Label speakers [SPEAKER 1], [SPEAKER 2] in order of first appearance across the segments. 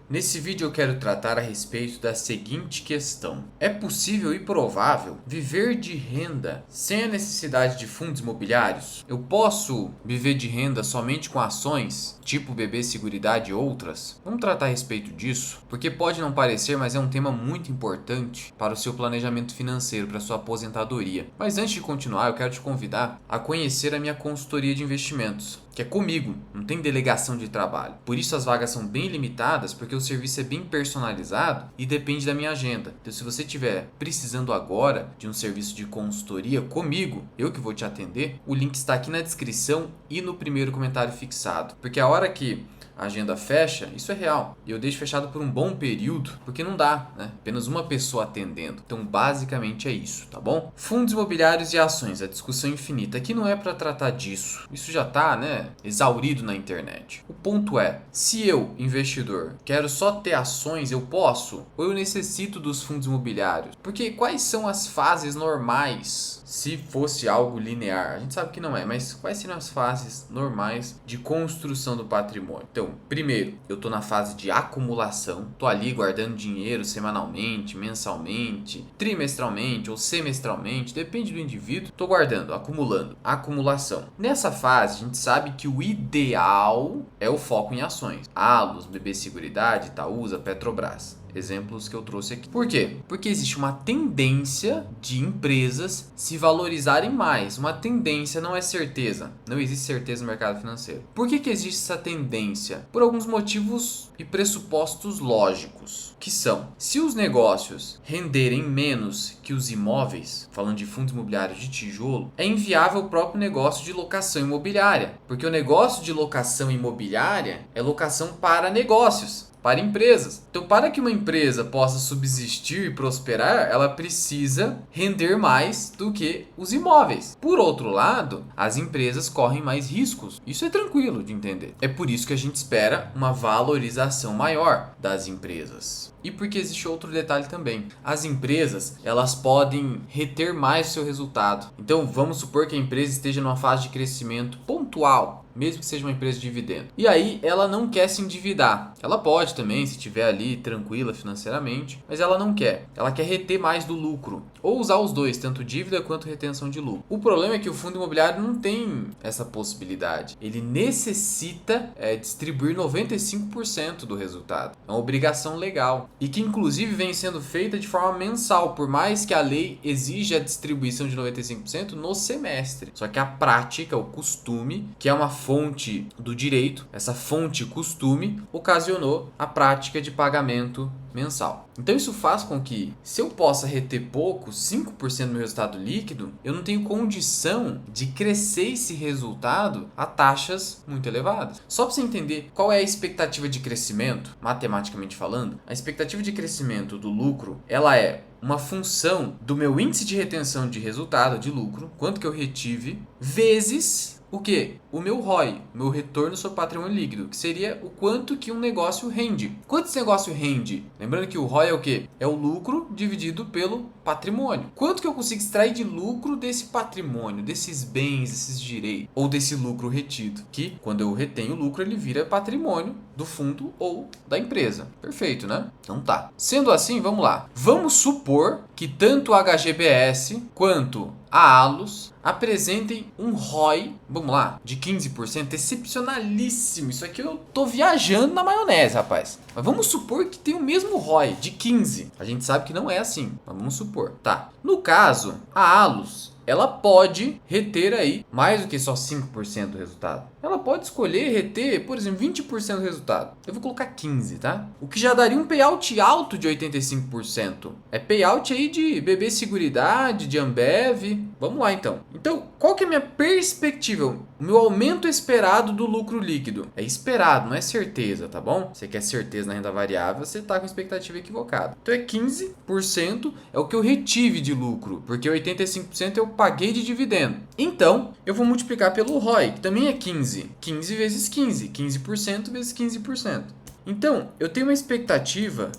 [SPEAKER 1] Nesse vídeo eu quero tratar a respeito da seguinte questão: é possível e provável viver de renda sem a necessidade de fundos imobiliários? Eu posso viver de renda somente com ações, tipo BB Seguridade e outras? Vamos tratar a respeito disso, porque pode não parecer, mas é um tema muito importante para o seu planejamento financeiro, para a sua aposentadoria. Mas antes de continuar, eu quero te convidar a conhecer a minha consultoria de investimentos, que é comigo, não tem delegação de trabalho. Por isso as vagas são bem limitadas, porque o serviço é bem personalizado e depende da minha agenda. Então se você estiver precisando agora de um serviço de consultoria comigo, eu que vou te atender, o link está aqui na descrição e no primeiro comentário fixado. Porque a hora que a agenda fecha, isso é real. E eu deixo fechado por um bom período, porque não dá, né? Apenas uma pessoa atendendo. Então, basicamente é isso, tá bom? Fundos imobiliários e ações, a discussão infinita. Aqui não é para tratar disso. Isso já tá, né, exaurido na internet. O ponto é, se eu, investidor, quero só ter ações, eu posso? Ou eu necessito dos fundos imobiliários? Porque quais são as fases normais? Se fosse algo linear, a gente sabe que não é, mas quais seriam as fases normais de construção do patrimônio? Então, primeiro, eu estou na fase de acumulação, estou ali guardando dinheiro semanalmente, mensalmente, trimestralmente ou semestralmente, depende do indivíduo, estou guardando, acumulando, acumulação. Nessa fase, a gente sabe que o ideal é o foco em ações. Allos, BB Seguridade, Itaúsa, Petrobras. Exemplos que eu trouxe aqui. Por quê? Porque existe uma tendência de empresas se valorizarem mais. Uma tendência não é certeza. Não existe certeza no mercado financeiro. Por que existe essa tendência? Por alguns motivos e pressupostos lógicos. Que são, se os negócios renderem menos que os imóveis, falando de fundos imobiliários de tijolo, é inviável o próprio negócio de locação imobiliária. Porque o negócio de locação imobiliária é locação para negócios, para empresas. Então, para que uma empresa possa subsistir e prosperar, ela precisa render mais do que os imóveis. Por outro lado, as empresas correm mais riscos. Isso é tranquilo de entender. É por isso que a gente espera uma valorização maior das empresas. E porque existe outro detalhe também. As empresas, elas podem reter mais o seu resultado. Então, vamos supor que a empresa esteja numa fase de crescimento pontual, mesmo que seja uma empresa de dividendo. E aí, ela não quer se endividar. Ela pode também, se estiver ali tranquila financeiramente, mas ela não quer. Ela quer reter mais do lucro. Ou usar os dois, tanto dívida quanto retenção de lucro. O problema é que o fundo imobiliário não tem essa possibilidade. Ele necessita distribuir 95% do resultado. É uma obrigação legal. E que inclusive vem sendo feita de forma mensal, por mais que a lei exija a distribuição de 95% no semestre. Só que a prática, o costume, que é uma fonte do direito, essa fonte costume, ocasionou a prática de pagamento mensal. Então isso faz com que, se eu possa reter pouco, 5% do meu resultado líquido, eu não tenho condição de crescer esse resultado a taxas muito elevadas. Só para você entender qual é a expectativa de crescimento, matematicamente falando, a expectativa de crescimento do lucro, ela é uma função do meu índice de retenção de resultado, de lucro, quanto que eu retive, vezes o quê? O meu ROI, meu retorno sobre patrimônio líquido, que seria o quanto que um negócio rende. Quanto esse negócio rende? Lembrando que o ROI é o quê? É o lucro dividido pelo patrimônio. Quanto que eu consigo extrair de lucro desse patrimônio, desses bens, desses direitos, ou desse lucro retido? Que, quando eu retenho o lucro, ele vira patrimônio do fundo ou da empresa. Perfeito, né? Então tá. Sendo assim, vamos lá. Vamos supor que tanto a HGBS quanto a Allos apresentem um ROI, vamos lá, de 15%, excepcionalíssimo. Isso aqui eu tô viajando na maionese, rapaz. Mas vamos supor que tem o mesmo ROI, de 15%. A gente sabe que não é assim, mas vamos supor. Tá. No caso, a Allos, ela pode reter aí mais do que só 5% do resultado. Ela pode escolher reter, por exemplo, 20% do resultado. Eu vou colocar 15%, tá? O que já daria um payout alto de 85%. É payout aí de BB Seguridade, de Ambev. Vamos lá então. Então, qual que é a minha perspectiva? O meu aumento esperado do lucro líquido. É esperado, não é certeza, tá bom? Você quer certeza na renda variável, você tá com expectativa equivocada. Então é 15% é o que eu retive de lucro, porque 85% eu paguei de dividendo. Então, eu vou multiplicar pelo ROI, que também é 15. 15 vezes 15. 15% vezes 15%. Então, eu tenho uma expectativa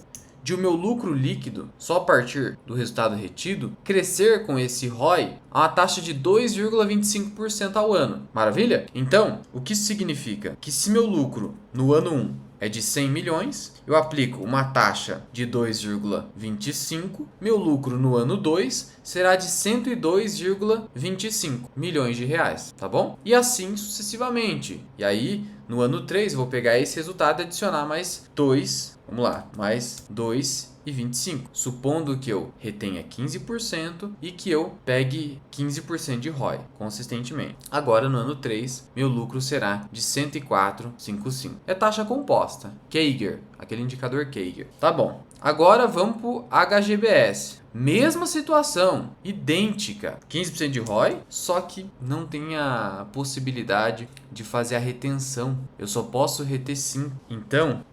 [SPEAKER 1] de o meu lucro líquido, só a partir do resultado retido, crescer com esse ROI a uma taxa de 2,25% ao ano. Maravilha? Então, o que isso significa? Que se meu lucro no ano 1 é de 100 milhões, eu aplico uma taxa de 2,25, meu lucro no ano 2 será de 102,25 milhões de reais, tá bom? E assim sucessivamente. E aí, no ano 3, eu vou pegar esse resultado e adicionar mais 2, vamos lá, mais 2,25, supondo que eu retenha 15% e que eu pegue 15% de ROI consistentemente. Agora, no ano 3, meu lucro será de 104,55. É taxa composta, Kager, aquele indicador Kager. Tá bom. Agora vamos para o HGBS. Mesma situação, idêntica, 15% de ROI, só que não tem a possibilidade de fazer a retenção. Eu só posso reter 5. Então,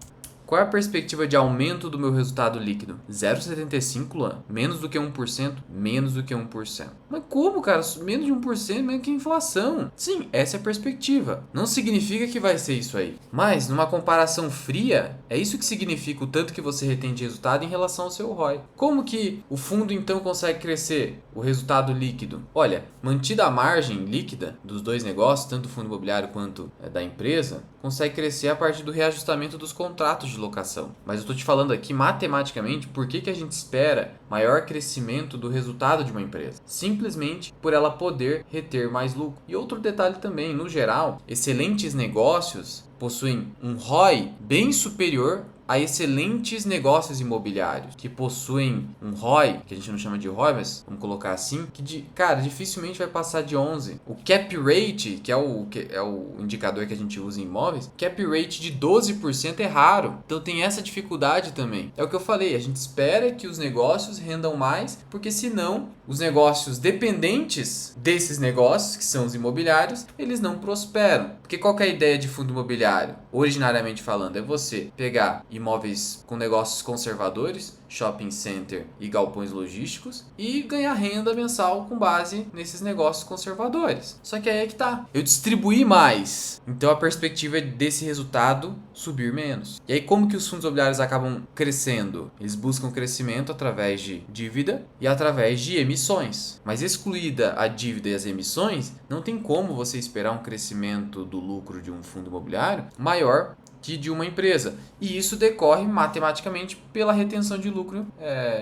[SPEAKER 1] qual é a perspectiva de aumento do meu resultado líquido? 0,75, Luan? Menos do que 1%? Menos do que 1%. Mas como, cara? Menos de 1%, menos que inflação. Sim, essa é a perspectiva. Não significa que vai ser isso aí. Mas, numa comparação fria, é isso que significa o tanto que você retém de resultado em relação ao seu ROI. Como que o fundo, então, consegue crescer o resultado líquido? Olha, mantida a margem líquida dos dois negócios, tanto do fundo imobiliário quanto da empresa, consegue crescer a partir do reajustamento dos contratos de locação. Mas eu estou te falando aqui matematicamente por que a gente espera maior crescimento do resultado de uma empresa. Simplesmente por ela poder reter mais lucro. E outro detalhe também, no geral, excelentes negócios possuem um ROI bem superior a excelentes negócios imobiliários que possuem um ROI, que a gente não chama de ROI, mas vamos colocar assim, que cara, dificilmente vai passar de 11. O cap rate, que é o indicador que a gente usa em imóveis, cap rate de 12% é raro. Então tem essa dificuldade também. É o que eu falei, a gente espera que os negócios rendam mais, porque senão os negócios dependentes desses negócios, que são os imobiliários, eles não prosperam. Porque qual que é a ideia de fundo imobiliário? Originariamente falando, é você pegar imóveis com negócios conservadores, shopping center e galpões logísticos, e ganhar renda mensal com base nesses negócios conservadores. Só que aí é que tá. Eu distribuí mais, então a perspectiva é desse resultado subir menos. E aí como que os fundos imobiliários acabam crescendo? Eles buscam crescimento através de dívida e através de emissões. Mas excluída a dívida e as emissões, não tem como você esperar um crescimento do lucro de um fundo imobiliário maior que de uma empresa. E isso decorre matematicamente pela retenção de lucro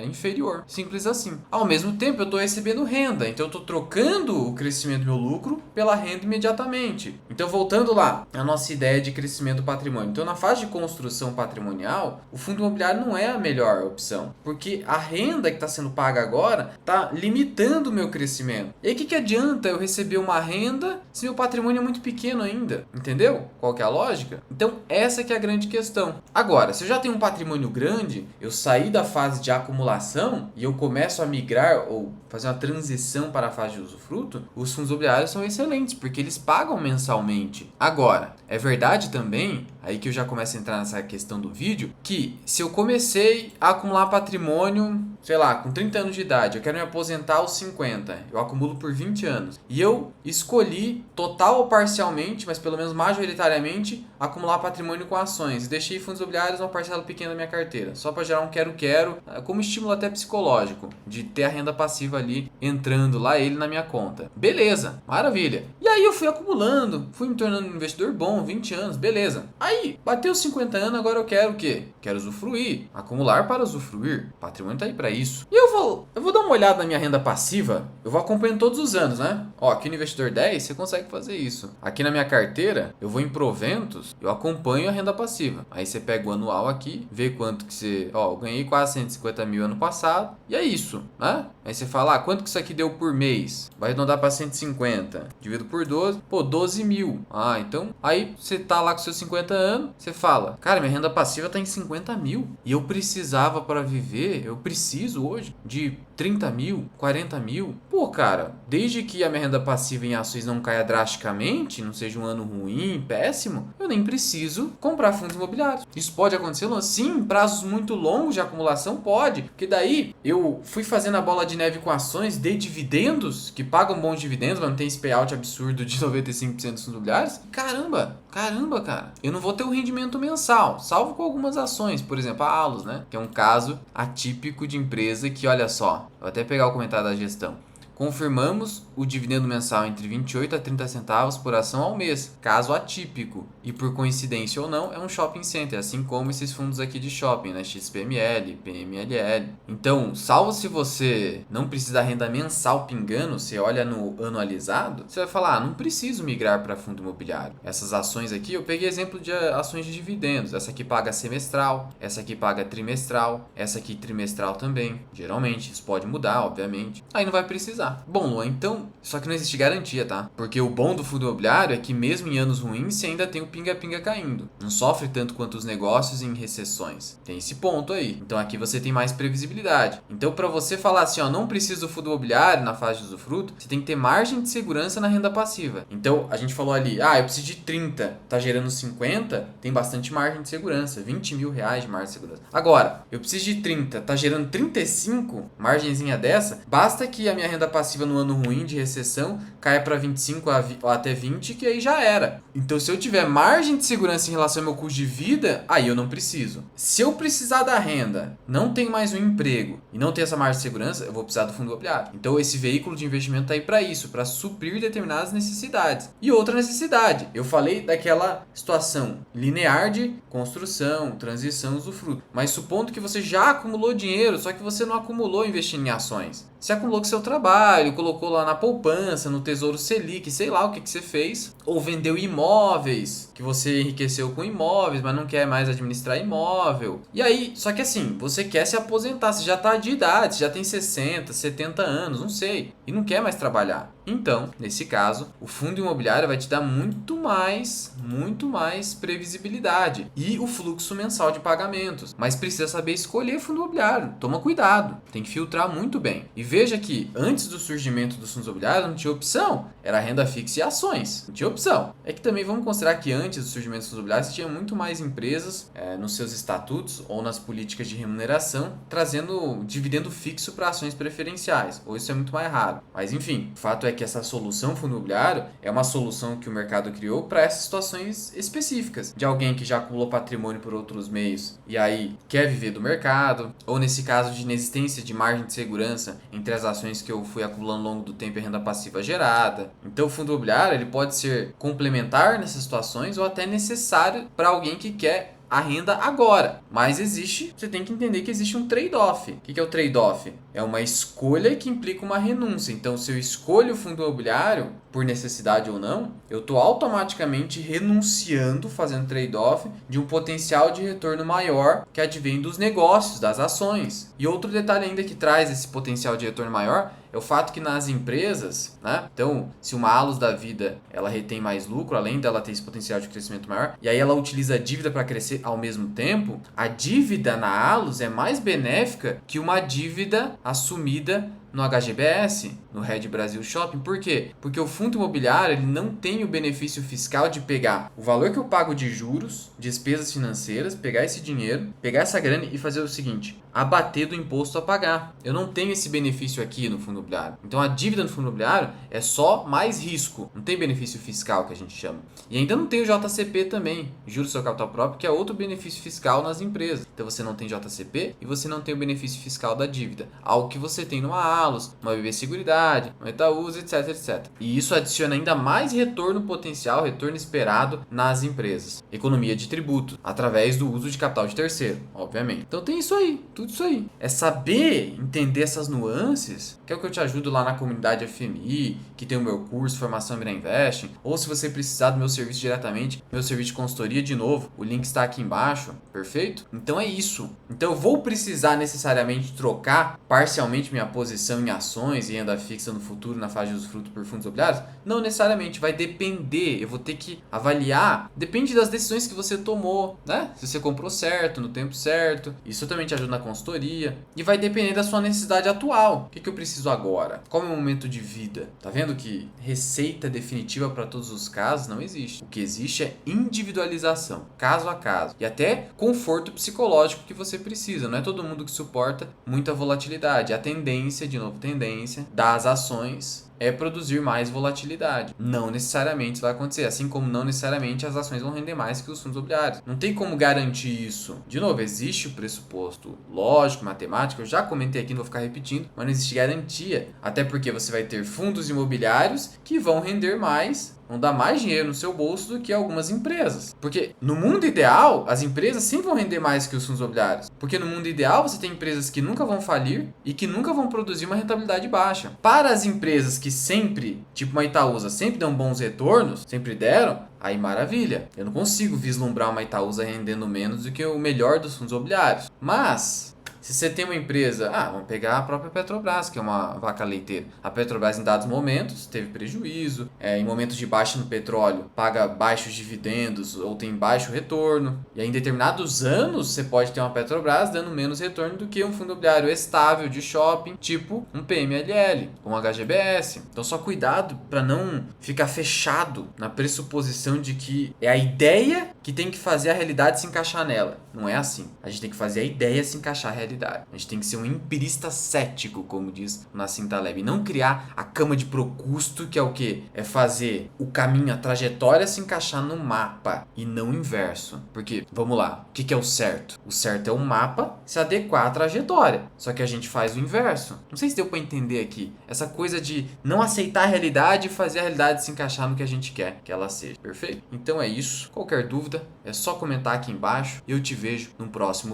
[SPEAKER 1] inferior. Simples assim. Ao mesmo tempo, eu estou recebendo renda. Então, eu estou trocando o crescimento do meu lucro pela renda imediatamente. Então, voltando lá, a nossa ideia de crescimento do patrimônio. Então, na fase de construção patrimonial, o fundo imobiliário não é a melhor opção. Porque a renda que está sendo paga agora está limitando o meu crescimento. E aí, o que adianta eu receber uma renda se meu patrimônio é muito pequeno ainda? Entendeu? Qual que é a lógica? Então, essa que é a grande questão. Agora, se eu já tenho um patrimônio grande, eu saí da fase de acumulação e eu começo a migrar ou fazer uma transição para a fase de usufruto, os fundos imobiliários são excelentes, porque eles pagam mensalmente. Agora, é verdade também, aí que eu já começo a entrar nessa questão do vídeo, que se eu comecei a acumular patrimônio, sei lá, com 30 anos de idade, eu quero me aposentar aos 50, eu acumulo por 20 anos, e eu escolhi, total ou parcialmente, mas pelo menos majoritariamente, acumular patrimônio com ações, e deixei fundos imobiliários uma parcela pequena da minha carteira, só para gerar um quero-quero, como estímulo até psicológico, de ter a renda passiva ali, entrando lá ele na minha conta. Beleza, maravilha. E aí eu fui acumulando, fui me tornando um investidor bom, 20 anos, beleza. Aí, bateu os 50 anos, agora eu quero o quê? Quero usufruir, acumular para usufruir. O patrimônio tá aí para isso. E eu vou dar uma olhada na minha renda passiva, eu vou acompanhando todos os anos, né? Ó, aqui no Investidor 10 você consegue fazer isso. Aqui na minha carteira, eu vou em proventos, eu acompanho a renda passiva. Aí você pega o anual aqui, vê quanto que você... Ó, eu ganhei quase 150 mil ano passado, e é isso, né? Aí você fala, quanto que isso aqui deu por mês? Vai arredondar para 150. Divido por 12, pô, 12 mil. Então, aí você tá lá com seus 50 anos, você fala, cara, minha renda passiva tá em 50 mil. E eu precisava para viver, eu preciso hoje de 30 mil, 40 mil. Pô, cara, desde que a minha renda passiva em ações não caia drasticamente, não seja um ano ruim, péssimo, eu nem preciso comprar fundos imobiliários. Isso pode acontecer? Sim, prazos muito longos de acumulação pode. Porque daí eu fui fazendo a bola de neve com ações de dividendos, que pagam bons dividendos, mas não tem esse payout absurdo de 95% dos fundos imobiliários. Caramba, cara. Eu não vou ter um rendimento mensal, salvo com algumas ações, por exemplo, a Allos, né? Que é um caso atípico de empresa que, olha só, vou até pegar o comentário da gestão. Confirmamos o dividendo mensal entre 28 a 30 centavos por ação ao mês, caso atípico. E por coincidência ou não, é um shopping center, assim como esses fundos aqui de shopping, né? XPML, PMLL. Então, salvo se você não precisa da renda mensal pingando, você olha no anualizado, você vai falar, não preciso migrar para fundo imobiliário. Essas ações aqui, eu peguei exemplo de ações de dividendos. Essa aqui paga semestral, essa aqui paga trimestral, essa aqui trimestral também. Geralmente, isso pode mudar, obviamente. Aí não vai precisar. Bom, Luan, então, só que não existe garantia, tá? Porque o bom do fundo imobiliário é que mesmo em anos ruins, você ainda tem o pinga-pinga caindo. Não sofre tanto quanto os negócios em recessões. Tem esse ponto aí. Então aqui você tem mais previsibilidade. Então para você falar assim, ó, não precisa do fundo imobiliário na fase de usufruto, você tem que ter margem de segurança na renda passiva. Então a gente falou ali, eu preciso de 30, tá gerando 50, tem bastante margem de segurança, 20 mil reais de margem de segurança. Agora, eu preciso de 30, tá gerando 35, margenzinha dessa, basta que a minha renda passiva no ano ruim de recessão caia para 25 ou até 20, que aí já era. Então se eu tiver margem de segurança em relação ao meu custo de vida, aí eu não preciso. Se eu precisar da renda, não tenho mais um emprego e não tenho essa margem de segurança, eu vou precisar do fundo imobiliário. Então esse veículo de investimento está aí para isso, para suprir determinadas necessidades. E outra necessidade, eu falei daquela situação linear de construção, transição, usufruto. Mas supondo que você já acumulou dinheiro, só que você não acumulou investindo em ações. Você acumulou com seu trabalho, colocou lá na poupança, no Tesouro Selic, sei lá o que você fez. Ou vendeu imóveis, que você enriqueceu com imóveis, mas não quer mais administrar imóvel. E aí, só que assim, você quer se aposentar, você já está de idade, você já tem 60, 70 anos, não sei, e não quer mais trabalhar. Então, nesse caso, o fundo imobiliário vai te dar muito mais previsibilidade e o fluxo mensal de pagamentos. Mas precisa saber escolher fundo imobiliário. Toma cuidado, tem que filtrar muito bem. E veja que antes do surgimento dos fundos imobiliários não tinha opção, era renda fixa e ações. Não tinha opção. É que também vamos considerar que antes do surgimento dos fundos imobiliários tinha muito mais empresas nos seus estatutos ou nas políticas de remuneração trazendo dividendo fixo para ações preferenciais. Ou isso é muito mais raro. Mas enfim, o fato é que essa solução fundo imobiliário é uma solução que o mercado criou para essas situações específicas, de alguém que já acumulou patrimônio por outros meios e aí quer viver do mercado, ou nesse caso de inexistência de margem de segurança entre as ações que eu fui acumulando ao longo do tempo e a renda passiva gerada. Então o fundo imobiliário ele pode ser complementar nessas situações ou até necessário para alguém que quer a renda agora. Mas você tem que entender que existe um trade-off. O que é o trade-off? É uma escolha que implica uma renúncia. Então, se eu escolho o fundo imobiliário, por necessidade ou não, eu estou automaticamente renunciando, fazendo trade-off, de um potencial de retorno maior que advém dos negócios, das ações. E outro detalhe ainda que traz esse potencial de retorno maior é o fato que nas empresas, né? Então, se uma Allos da vida, ela retém mais lucro, além dela ter esse potencial de crescimento maior, e aí ela utiliza a dívida para crescer ao mesmo tempo, a dívida na Allos é mais benéfica que uma dívida assumida no HGBS, no Red Brasil Shopping. Por quê? Porque o fundo imobiliário ele não tem o benefício fiscal de pegar o valor que eu pago de juros, despesas financeiras, pegar esse dinheiro, pegar essa grana e fazer o seguinte, abater do imposto a pagar. Eu não tenho esse benefício aqui no fundo imobiliário. Então a dívida no fundo imobiliário é só mais risco, não tem benefício fiscal que a gente chama. E ainda não tem o JCP também, juros sobre capital próprio, que é outro benefício fiscal nas empresas. Então você não tem JCP e você não tem o benefício fiscal da dívida, algo que você tem numa Allos, uma BB Seguridade, uma Itaúsa, etc, etc. E isso adiciona ainda mais retorno potencial, retorno esperado nas empresas. Economia de tributo, através do uso de capital de terceiro, obviamente. Então tem isso aí, tudo isso aí. É saber entender essas nuances, que é o que eu te ajudo lá na comunidade FMI, que tem o meu curso Formação Mira Investing, ou se você precisar do meu serviço diretamente, meu serviço de consultoria, de novo, o link está aqui embaixo, perfeito? Então é isso. Então eu vou precisar necessariamente trocar parcialmente minha posição em ações e renda fixa no futuro, na fase de usufruto por fundos imobiliários? Não necessariamente, vai depender, eu vou ter que avaliar, depende das decisões que você tomou, né? Se você comprou certo, no tempo certo, isso também te ajuda na consultoria, e vai depender da sua necessidade atual. O que eu preciso agora? Qual é o meu momento de vida? Tá vendo que receita definitiva para todos os casos não existe. O que existe é individualização, caso a caso, e até conforto psicológico que você precisa. Não é todo mundo que suporta muita volatilidade. A tendência, de novo, novo, tendência das ações é produzir mais volatilidade. Não necessariamente isso vai acontecer, assim como não necessariamente as ações vão render mais que os fundos imobiliários. Não tem como garantir isso. De novo, existe o pressuposto lógico, matemático, eu já comentei aqui, não vou ficar repetindo, mas não existe garantia. Até porque você vai ter fundos imobiliários que vão render mais, vão dar mais dinheiro no seu bolso do que algumas empresas. Porque no mundo ideal, as empresas sempre vão render mais que os fundos imobiliários. Porque no mundo ideal, você tem empresas que nunca vão falir e que nunca vão produzir uma rentabilidade baixa. Para as empresas que sempre, tipo uma Itaúsa, sempre dão bons retornos, sempre deram, aí maravilha. Eu não consigo vislumbrar uma Itaúsa rendendo menos do que o melhor dos fundos imobiliários. Mas se você tem uma empresa, vamos pegar a própria Petrobras, que é uma vaca leiteira. A Petrobras, em dados momentos, teve prejuízo. Em momentos de baixa no petróleo, paga baixos dividendos ou tem baixo retorno. E aí, em determinados anos, você pode ter uma Petrobras dando menos retorno do que um fundo imobiliário estável de shopping, tipo um PMLL, um HGBS. Então, só cuidado para não ficar fechado na pressuposição de que é a ideia que tem que fazer a realidade se encaixar nela. Não é assim. A gente tem que fazer a ideia se encaixar na realidade. A gente tem que ser um empirista cético, como diz o Nassim Taleb. E não criar a cama de Procusto, que é o quê? É fazer o caminho, a trajetória se encaixar no mapa e não o inverso. Porque, vamos lá, o que é o certo? O certo é o mapa se adequar à trajetória. Só que a gente faz o inverso. Não sei se deu para entender aqui. Essa coisa de não aceitar a realidade e fazer a realidade se encaixar no que a gente quer que ela seja. Perfeito? Então é isso. Qualquer dúvida, é só comentar aqui embaixo e eu te vejo no próximo vídeo.